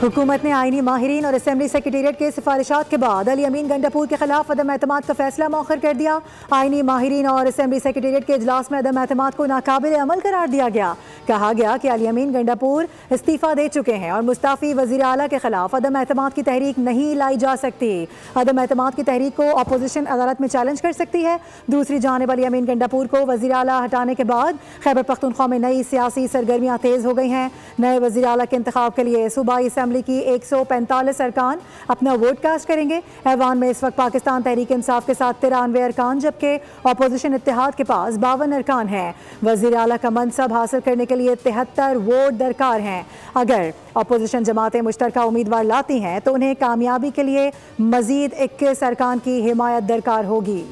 हुकूमत ने आईनी माहिरीन और असेंबली सेक्रेटेरिएट के सिफारिशात के बाद अली अमीन गंडापुर के खिलाफ अदम एतमाद का फैसला मौखर कर दिया। आईनी माहिरीन और असेंबली सेक्रेटेरिएट के इजलास में अदम एतमाद को नाकाबिल अमल करार दिया गया। कहा गया कि अली अमीन गंडापुर इस्तीफा दे चुके हैं और मुस्ताफी वजीर आला के खिलाफ अदम एतमाद की तहरीक नहीं लाई जा सकती। अदम एतमाद की तहरीक को अपोजिशन अदालत में चैलेंज कर सकती है। दूसरी जानिब अली अमीन गंडापुर को वजीर आला हटाने के बाद खैबर पख्तूनख्वा में नई सियासी सरगर्मियाँ तेज हो गई हैं। नए वजीर आला के इंतखाब के लिए सूबाई असेंबली की 145 अरकान अपना वोट कास्ट करेंगे। ऐवान में इस वक्त पाकिस्तान तहरीक इंसाफ के साथ 93 अरकान जबकि अपोजिशन इत्तेहाद के पास 52 अरकान हैं। वजीर आला का मनसब हासिल करने के लिए 73 वोट दरकार हैं। अगर अपोजिशन जमातें मुश्तरका उम्मीदवार लाती हैं तो उन्हें कामयाबी के लिए मजीद 21 अरकान की हिमायत दरकार होगी।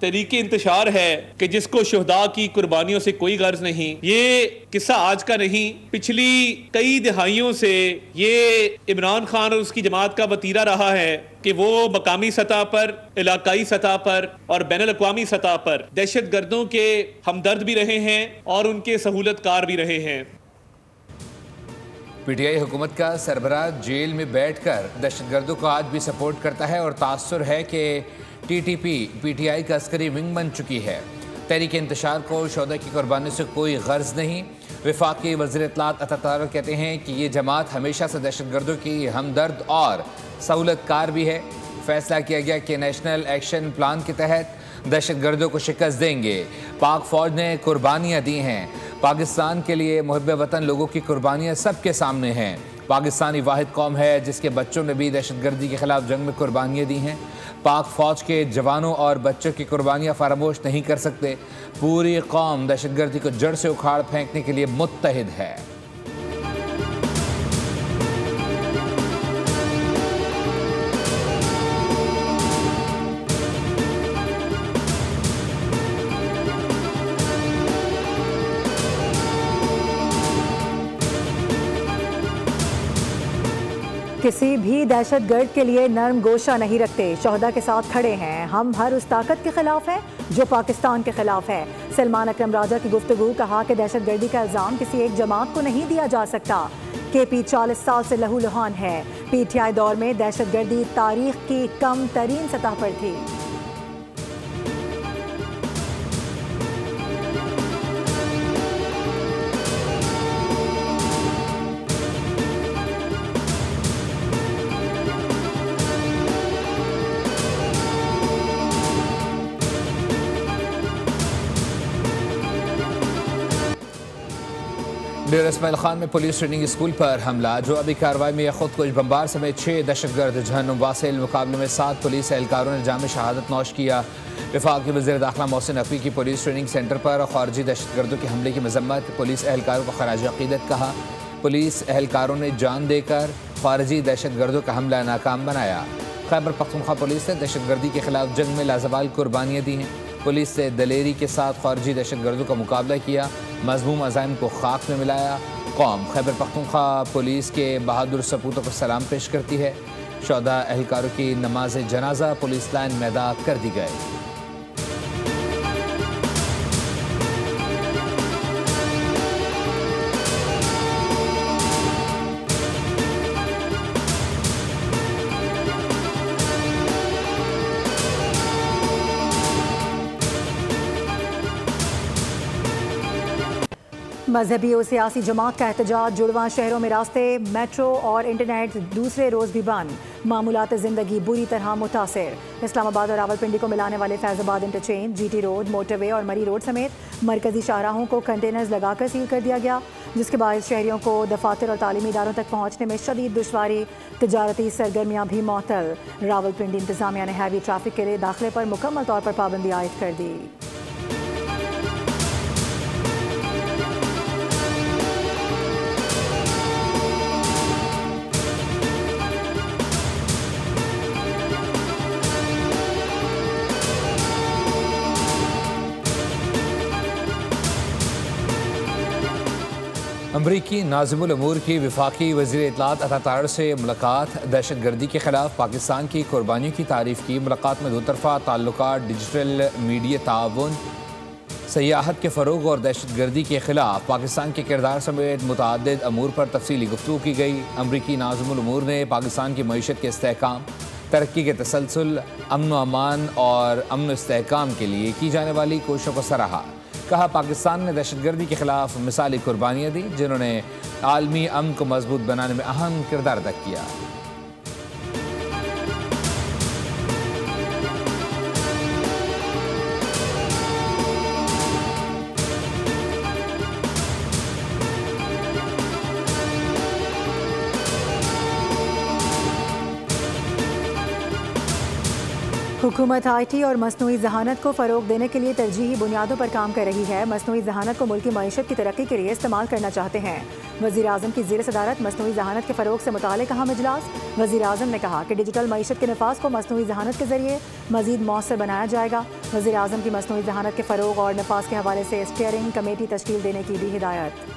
तरीके इंतशार है कि जिसको शुहदा की कुर्बानियों से कोई गर्ज नहीं। ये किस्सा आज का नहीं, पिछली कई दिहाइयों से ये इमरान खान और उसकी जमात का वतीरा रहा है कि वो मकामी सतह पर, इलाकाई सतह पर और बैनुल-अक़वामी सतह पर दहशत गर्दों के हमदर्द भी रहे हैं और उनके सहूलतकार भी रहे हैं। पीटीआई हुकूमत का सरबराह जेल में बैठकर दहशतगर्दों को आज भी सपोर्ट करता है और तासुर है कि टीटीपी पीटीआई का अस्करी विंग बन चुकी है। तहरीक इंतशार को शोधा की कुर्बानी से कोई गर्ज नहीं। वफाकी वज़ीर इत्तलात अता तारर कहते हैं कि ये जमात हमेशा से दहशतगर्दों की हमदर्द और सहूलतकार भी है। फैसला किया गया कि नेशनल एक्शन प्लान के तहत दहशतगर्दों को शिकस्त देंगे। पाक फौज ने कुर्बानियाँ दी हैं। पाकिस्तान के लिए मुहब्बे वतन लोगों की कुर्बानियाँ सबके सामने हैं। पाकिस्तानी वाहिद कौम है जिसके बच्चों ने भी दहशतगर्दी के खिलाफ जंग में कुर्बानियाँ दी हैं। पाक फौज के जवानों और बच्चों की कुर्बानियाँ फरामोश नहीं कर सकते। पूरी कौम दहशतगर्दी को जड़ से उखाड़ फेंकने के लिए मुत्तहिद है। किसी भी दहशतगर्द के लिए नरम गोशा नहीं रखते, शोहदा के साथ खड़े हैं। हम हर उस ताकत के खिलाफ हैं जो पाकिस्तान के खिलाफ है। सलमान अकरम राजा की गुफ्तगू, कहा कि दहशतगर्दी का इल्ज़ाम किसी एक जमात को नहीं दिया जा सकता। केपी 40 साल से लहू लुहान है। पीटीआई दौर में दहशतगर्दी तारीख की कम तरीन सतह पर थी। डेरा इस्माइल खान में पुलिस ट्रेनिंग स्कूल पर हमला। जवाबी कार्रवाई में खुद कुछ बमबार समेत 6 दहशतगर्द जहन्नुम वासिल। मुकाबले में 7 पुलिस एहलकारों ने जाम शहादत नौश किया। वफाकी वज़ीर दाखिला मोहसिन नकवी की पुलिस ट्रेनिंग सेंटर पर खारजी दहशतगर्दों के हमले की मजम्मत। पुलिस एहलकारों को खराज अक़ीदत कहा। पुलिस एहलकारों ने जान देकर खारजी दहशतगर्दों का हमला नाकाम बनाया। खैबर पख्तूनख्वा पुलिस ने दहशतगर्दी के खिलाफ जंग में लाजवाल कुर्बानियाँ दी हैं। पुलिस से दलेरी के साथ खारजी दहशतगर्दों का मुकाबला किया। मज़मूम अज़ाइम को खाक में मिलाया। कौम खैबर पख्तूनख्वा पुलिस के बहादुर सपूतों को सलाम पेश करती है। शोहदा एहलकारों की नमाज जनाजा पुलिस लाइन में अदा कर दी गई। मजहबी और सियासी जमात का एहतजाज। जुड़वां शहरों में रास्ते, मेट्रो और इंटरनेट दूसरे रोज़ भी बंद। मामूलात ज़िंदगी बुरी तरह मुतासर। इस्लामाबाद और रावलपिंडी को मिलाने वाले Faizabad interchange, GT road, motorway और मरी रोड समेत मरकजी शाहराहों को कंटेनर्स लगाकर सील कर दिया गया, जिसके बाद शहरियों को दफातर और तालीमी इदारों तक पहुँचने में शदीद दुश्वारी। तजारती सरगर्मियाँ भी मअतल। रावलपिंडी इंतज़ामिया ने हैवी ट्रैफिक के लिए दाखिले पर मुकम्मल तौर पर पाबंदी आयद कर दी। अमरीकी नाज़िमुल उमूर की वफाकी वज़ीर इत्तलात अता तारड़ से मुलाकात। दहशत गर्दी के खिलाफ पाकिस्तान की कुर्बानियों की तारीफ़ की। मुलाकात में दो तरफ़ा ताल्लुकात, डिजिटल मीडिया ताउन, सयाहत के फ़रोग़ और दहशत गर्दी के खिलाफ पाकिस्तान के किरदार समेत मुतअद्दिद अमूर पर तफसीली गुफ्तगू की गई। अमरीकी नाज़िमुल उमूर ने पाकिस्तान की मईशत के इस्तेहकाम, तरक्की के तसलसल, अमन व अमान और अमन इस्तेहकाम के लिए की जाने वाली कोशिशों को सराहा। कहा, पाकिस्तान ने दहशतगर्दी के खिलाफ मिसाली कुर्बानियाँ दी, जिन्होंने आलमी अमन को मजबूत बनाने में अहम किरदार अदा किया। हुकूमत IT और मसनूई जहानत को फ़रोग देने के लिए तरजीही बुनियादों पर काम कर रही है। मसनूई जहानत को मुल्क की मईशत की तरक्की के लिए इस्तेमाल करना चाहते हैं। वज़ीर आज़म की ज़ेर सदारत मसनूई जहानत के फ़रोग से मुताल्लिक़ अहम इजलास। वज़ीर आज़म ने कहा कि डिजिटल मईशत के नफाज को मसनूई जहानत के ज़रिए मज़ीद मौसर बनाया जाएगा। वज़ीर आज़म की मसनूई जहानत के फ़रोग और नफाज के हवाले से स्टीयरिंग कमेटी तश्कील देने की दी हिदायत।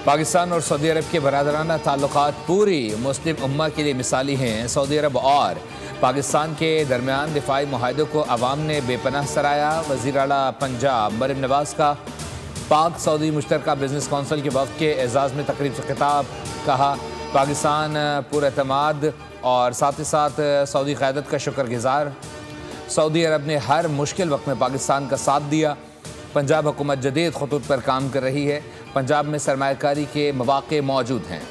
पाकिस्तान और सऊदी अरब के बरादराना ताल्लुकात पूरी मुस्लिम उम्मा के लिए मिसाली हैं। सऊदी अरब और पाकिस्तान के दरमियान दिफाई मुआहदे को अवाम ने बेपनाह सराहा। वज़ीर आला पंजाब मरियम नवाज़ का पाक सऊदी मुश्तरका बिजनेस कौंसिल के वफ़द के एजाज़ में तकरीब से खिताब। कहा, पाकिस्तान पुरएतमाद और साथ ही साथ सऊदी क़यादत का शुक्रगुज़ार। सऊदी अरब ने हर मुश्किल वक्त में पाकिस्तान का साथ दिया। पंजाब हुकूमत जदीद खतूत पर काम कर रही है। पंजाब में सरमायाकारी के मौक़े मौजूद हैं।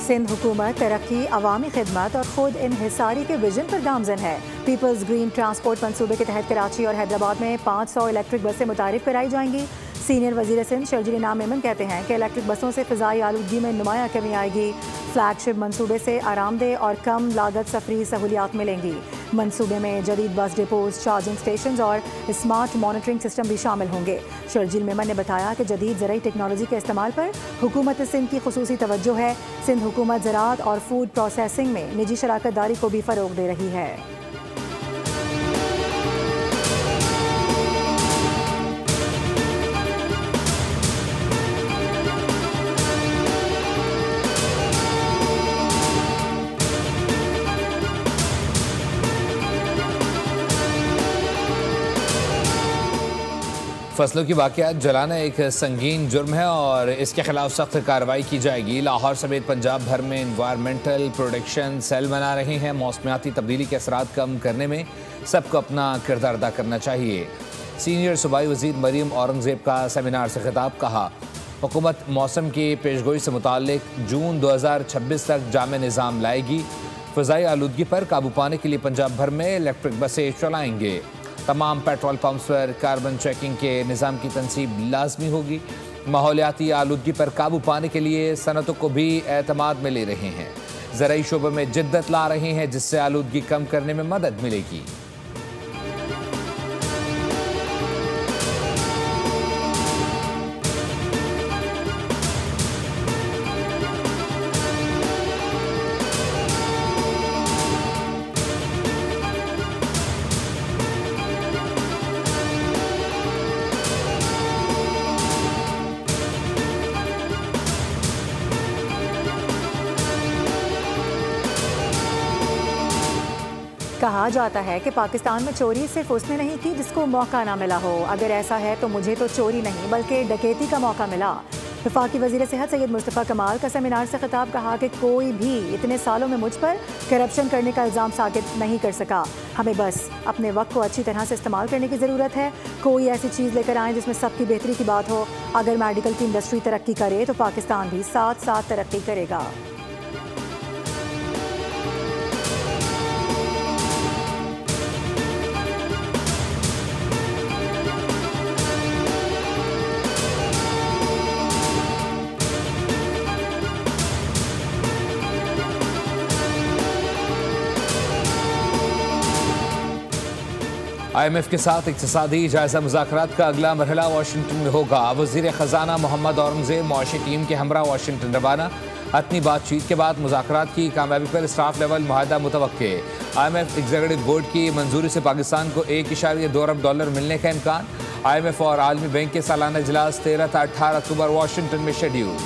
सिंध हुकूमत तरक्की, अवामी खिदमत और खुद इन्हिसारी के विजन पर गामजन है। पीपल्स ग्रीन ट्रांसपोर्ट मंसूबे के तहत कराची और हैदराबाद में 500 इलेक्ट्रिक बसें मुतारिफ कराई जाएंगी। सीनियर वजीर सिंध शर्जील इनाम मेमन कहते हैं कि इलेक्ट्रिक बसों से फ़िज़ाई आलूदगी में नुमाया कमी आएगी। फ्लैगशिप मंसूबे से आरामदेह और कम लागत सफरी सहूलियात मिलेंगी। मंसूबे में जदीद बस डिपोज, चार्जिंग स्टेशन और स्मार्ट मॉनिटरिंग सिस्टम भी शामिल होंगे। शर्जील मेमन ने बताया कि जदीद ज़राई टेक्नोलॉजी के इस्तेमाल पर हुकूमत सिंध की खुसूसी तवज्जो है। सिंध हुकूमत ज़राअत और फूड प्रोसेसिंग में निजी शराकत दारी को भी फ़रोग दे रही है। फसलों की बाक़ियात जलाना एक संगीन जुर्म है और इसके खिलाफ सख्त कार्रवाई की जाएगी। लाहौर समेत पंजाब भर में इन्वायरमेंटल प्रोटेक्शन सेल बना रहे हैं। मौसमियाती तब्दीली के असरात कम करने में सबको अपना किरदार अदा करना चाहिए। सीनियर सूबाई वज़ीर मरीम औरंगज़ेब का सेमिनार से खिताब। कहा, हुकूमत मौसम की पेशगोई से मुताल्लिक़ जून 2026 तक जामे निज़ाम लाएगी। फ़िज़ाई आलूदगी पर काबू पाने के लिए पंजाब भर में इलेक्ट्रिक बसें चलाएंगे। तमाम पेट्रोल पंप्स पर कार्बन चेकिंग के निज़ाम की तनसीब लाजमी होगी। माहौलियाती आलूदगी पर काबू पाने के लिए सनतों को भी एतमाद में ले रहे हैं। ज़राई शोबे में जिद्दत ला रहे हैं, जिससे आलूदगी कम करने में मदद मिलेगी। कहा जाता है कि पाकिस्तान में चोरी सिर्फ उसने नहीं की जिसको मौका ना मिला हो। अगर ऐसा है तो मुझे तो चोरी नहीं बल्कि डकैती का मौका मिला। वफाकी वज़ीर सेहत सैयद मुस्तफ़ा कमाल का सेमिनार से खिताब, कहा कि कोई भी इतने सालों में मुझ पर करप्शन करने का इल्ज़ाम साबित नहीं कर सका। हमें बस अपने वक्त को अच्छी तरह से इस्तेमाल करने की ज़रूरत है। कोई ऐसी चीज़ लेकर आएँ जिसमें सबकी बेहतरी की बात हो। अगर मेडिकल की इंडस्ट्री तरक्की करे तो पाकिस्तान भी साथ साथ तरक्की करेगा। IMF के साथ इक्तिसादी जायजा मुज़ाकरात का अगला मरहला वाशिंगटन में होगा। वज़ीर ख़जाना मोहम्मद औरंगज़ेब मुआशी टीम के हमरा वाशिंगटन रवाना। अतनी बातचीत के बाद मुज़ाकरात की कामयाबी पर स्टाफ लेवल मुआहदा मुतवक्के। IMF एग्जीक्यूटिव बोर्ड की मंजूरी से पाकिस्तान को $1.2 अरब मिलने का इम्कान। IMF और आलमी बैंक के सालाना इजलास 13 से 18 अक्टूबर वाशिंगटन में शेड्यूल।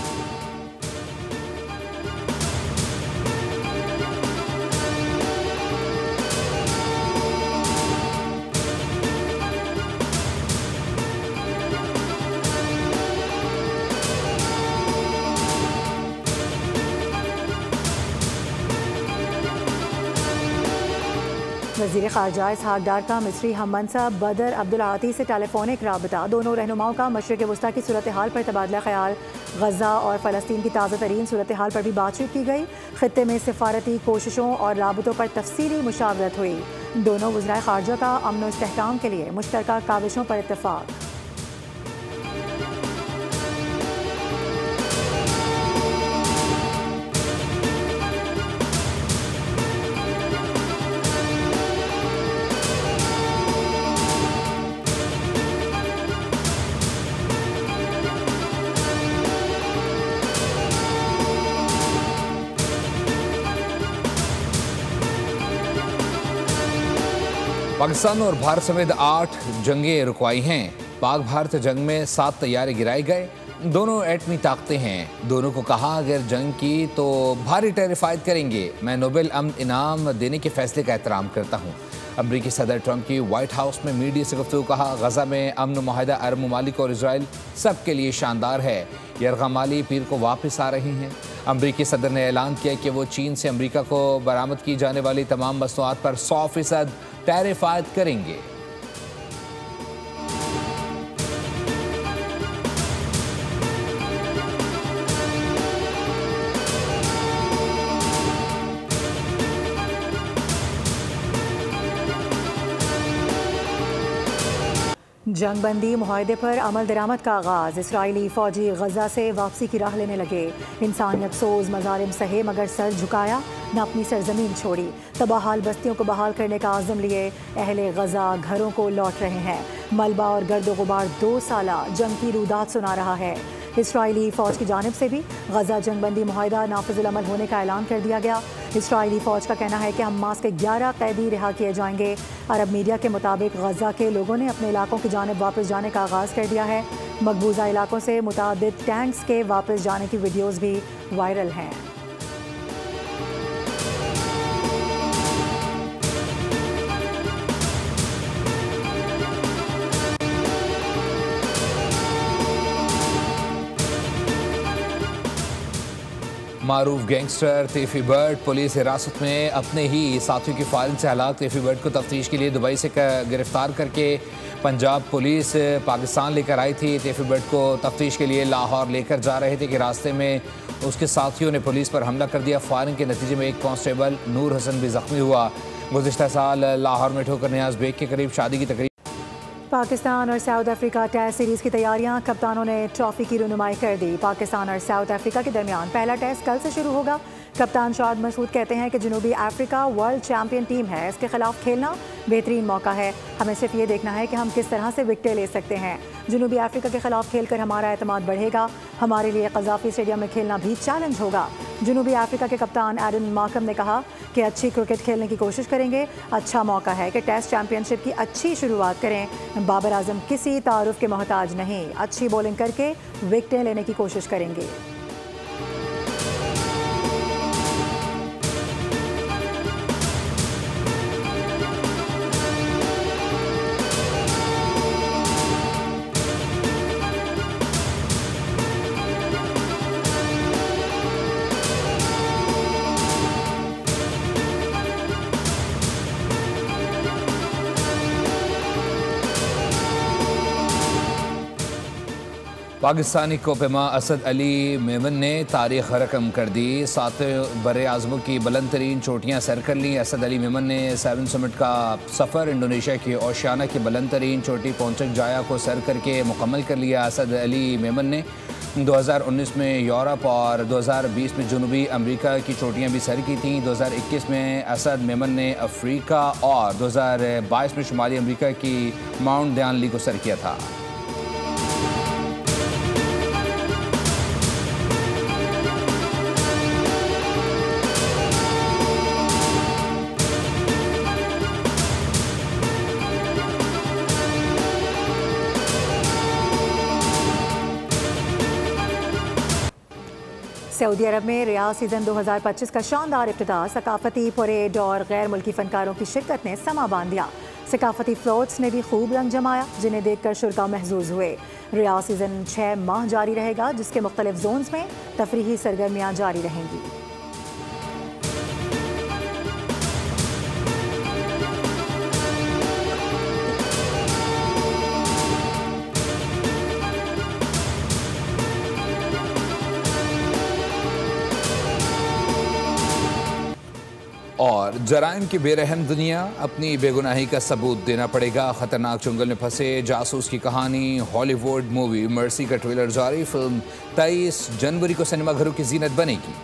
वज़ीर ख़ारजा इसहाक़ डार का मिस्री हममनसब बदर अब्दुल आती से टेलीफोनिक राबता। दोनों रहनुमाओं का मशरिक़ वस्ता की सूरत हाल पर तबादला ख्याल। गज़ा और फ़लस्तीन की ताज़ा तरीन सूरत हाल पर भी बातचीत की गई। ख़ित्ते में सिफारती कोशिशों और राबतों पर तफसीली मुशावरत हुई। दोनों वज़राए ख़ारजा का अमन व इस्तेहकाम के लिए मुश्तरका काविशों पर इत्तफ़ाक़। पाकिस्तान और भारत समेत 8 जंगें रुकवाई हैं। पाक भारत जंग में 7 तैयारे गिराए गए। दोनों एटमी ताकतें हैं। दोनों को कहा अगर जंग की तो भारी टेरिफाइड करेंगे। मैं नोबेल अमन इनाम देने के फैसले का एहतराम करता हूँ। अमरीकी सदर ट्रंप की वाइट हाउस में मीडिया से गुफ्तगू, कहा गजा में अमन मुआहदा अरब ममालिक और इसराइल सबके लिए शानदार है। यरगमाली पीर को वापस आ रहे हैं। अमरीकी सदर ने ऐलान किया कि वो चीन से अमरीका को बरामद की जाने वाली तमाम मसनूआत पर 100% टैरिफ आयद करेंगे। जंगबंदी मुआहदे पर अमल दरामद का आगाज़। इसराइली फ़ौजी गजा से वापसी की राह लेने लगे। इंसानियत सोज मज़ालिम सहे मगर सर झुकाया न अपनी सरजमीन छोड़ी। तबाहाल बस्तियों को बहाल करने का आज़म लिए अहले गजा घरों को लौट रहे हैं। मलबा और गर्द गुबार 2 साला जंग की रुदात सुना रहा है। इसराइली फ़ौज की जानिब से भी गजा जंगबंदी मुआहदा नाफिजुल अमल होने का ऐलान कर दिया गया। इसराइली फ़ौज का कहना है कि हमास के 11 कैदी रिहा किए जाएंगे। अरब मीडिया के मुताबिक गजा के लोगों ने अपने इलाकों की जानिब वापस जाने का आगाज़ कर दिया है। मकबूजा इलाकों से मुतादिद टैंक्स के वापस जाने की वीडियोज़ भी वायरल हैं। मारूफ गैंगस्टर तैफी बर्ड पुलिस हिरासत में। अपने ही साथियों की फायरिंग से हलाक तैफी बर्ड को तफ्तीश के लिए दुबई से गिरफ्तार करके पंजाब पुलिस पाकिस्तान लेकर आई थी। तैफी बर्ड को तफ्तीश के लिए लाहौर लेकर जा रहे थे कि रास्ते में उसके साथियों ने पुलिस पर हमला कर दिया। फायरिंग के नतीजे में एक कांस्टेबल नूर हसन भी जख्मी हुआ। गुज़िश्ता साल लाहौर में ठोकर नियाज बेग के करीब शादी की तकरीब। पाकिस्तान और साउथ अफ्रीका टेस्ट सीरीज़ की तैयारियां। कप्तानों ने ट्रॉफी की रुनुमाई कर दी। पाकिस्तान और साउथ अफ्रीका के दरमियान पहला टेस्ट कल से शुरू होगा। कप्तान शाद मसूद कहते हैं कि जनूबी अफ्रीका वर्ल्ड चैम्पियन टीम है। इसके खिलाफ खेलना बेहतरीन मौका है। हमें सिर्फ ये देखना है कि हम किस तरह से विकेटें ले सकते हैं। जनूबी अफ्रीका के खिलाफ खेलकर हमारा एतमाद बढ़ेगा। हमारे लिए कज़ाफ़ी स्टेडियम में खेलना भी चैलेंज होगा। जनूबी अफ्रीका के कप्तान एडन मार्कम ने कहा कि अच्छी क्रिकेट खेलने की कोशिश करेंगे। अच्छा मौका है कि टेस्ट चैम्पियनशिप की अच्छी शुरुआत करें। बाबर आजम किसी तारुफ के मोहताज नहीं। अच्छी बॉलिंग करके विकेटें लेने की कोशिश करेंगे। पाकिस्तानी कोपेमा असद अली मेमन ने तारीख रकम कर दी। 7 बरे आज़मों की बुलंद तरीन चोटियाँ सर कर ली। असद अली मेमन ने 7 समिट का सफ़र इंडोनेशिया की ओशियाना की बुलंद तरीन चोटी पहुंचक जाया को सर करके मुकम्मल कर लिया। असद अली मेमन ने 2019 में यूरोप और 2020 में जनूबी अमेरिका की चोटियाँ भी सर की थीं। 2021 में असद मेमन ने अफ्रीका और 2022 में शुमाली अमेरिका की माउंट दयानली को सर किया था। सऊदी अरब में रियाद सीज़न 2025 का शानदार इब्तिदा, सकाफती परेड और गैर मुल्की फनकारों की शिरकत ने समा बांध दिया। सकाफती फ्लोट्स ने भी खूब रंग जमाया, जिन्हें देखकर शुरका महजूज हुए। रियाद सीज़न 6 माह जारी रहेगा, जिसके मुख्तलिफ जोन्स में तफरीही सरगर्मियाँ जारी रहेंगी। और जराइम की बेरहम दुनिया, अपनी बेगुनाही का सबूत देना पड़ेगा। खतरनाक चुंगल में फंसे जासूस की कहानी, हॉलीवुड मूवी मर्सी का ट्रेलर जारी। फिल्म 23 जनवरी को सिनेमाघरों की जीनत बनेगी।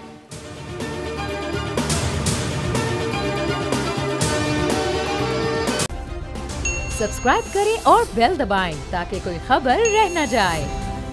सब्सक्राइब करें और बेल दबाएं ताकि कोई खबर रह न जाए।